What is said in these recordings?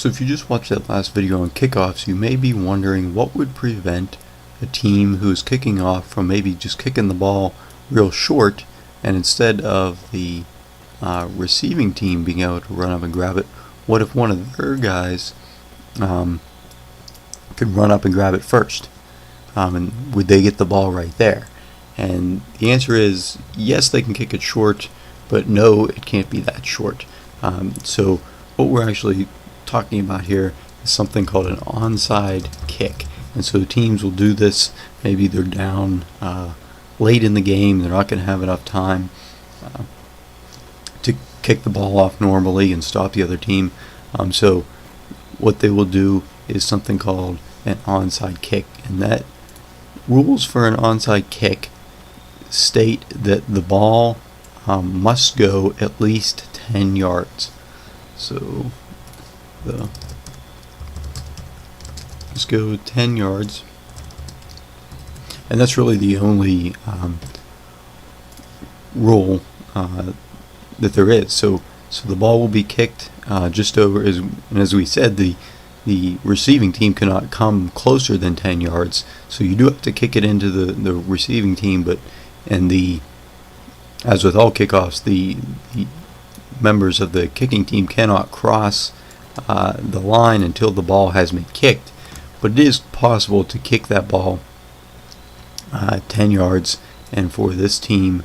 So if you just watched that last video on kickoffs, you may be wondering what would prevent a team who is kicking off from maybe just kicking the ball real short, and instead of the receiving team being able to run up and grab it, what if one of their guys could run up and grab it first? And would they get the ball right there? And the answer is yes, they can kick it short, but no, it can't be that short. So what we're actually talking about here is something called an onside kick. And so teams will do this. Maybe they're down late in the game, they're not going to have enough time to kick the ball off normally and stop the other team. So what they will do is something called an onside kick, and that rules for an onside kick state that the ball must go at least 10 yards. So let's go 10 yards, and that's really the only rule that there is. So the ball will be kicked just over, and as we said, the receiving team cannot come closer than 10 yards. So you do have to kick it into the receiving team, as with all kickoffs, the members of the kicking team cannot cross the line until the ball has been kicked. But it is possible to kick that ball 10 yards and for this team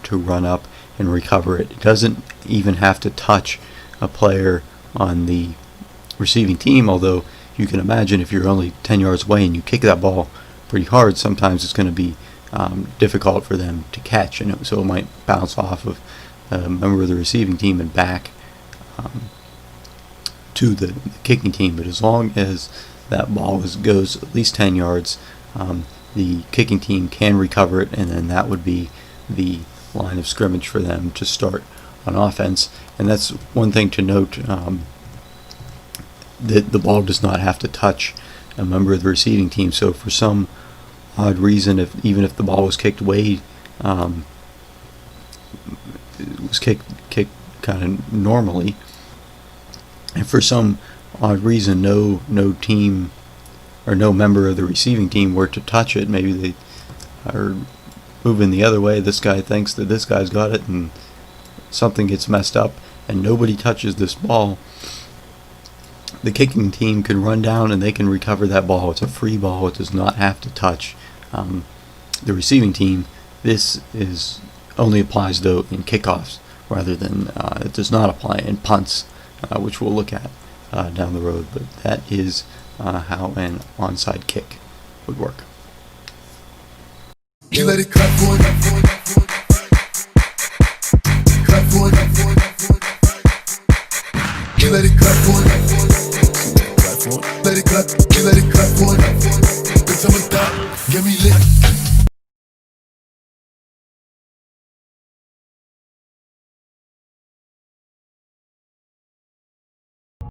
to run up and recover it. It doesn't even have to touch a player on the receiving team, although you can imagine if you're only 10 yards away and you kick that ball pretty hard, sometimes it's going to be difficult for them to catch, and so it might bounce off of a member of the receiving team and back to the kicking team. But as long as that ball goes at least 10 yards, the kicking team can recover it, and then that would be the line of scrimmage for them to start on offense. And that's one thing to note, that the ball does not have to touch a member of the receiving team. So for some odd reason, even if the ball was kicked way, it was kicked kind of normally, and for some odd reason no team or no member of the receiving team were to touch it, maybe they are moving the other way, this guy thinks that this guy's got it, and something gets messed up and nobody touches this ball, the kicking team can run down and they can recover that ball. It's a free ball. It does not have to touch the receiving team. This only applies though in kickoffs, rather than it does not apply in punts, which we'll look at down the road. But that is how an onside kick would work. You let it clap for it. Clap for it. You let it clap for it. Let it clap. You let it clap for it. The summer's stop. Get me lit.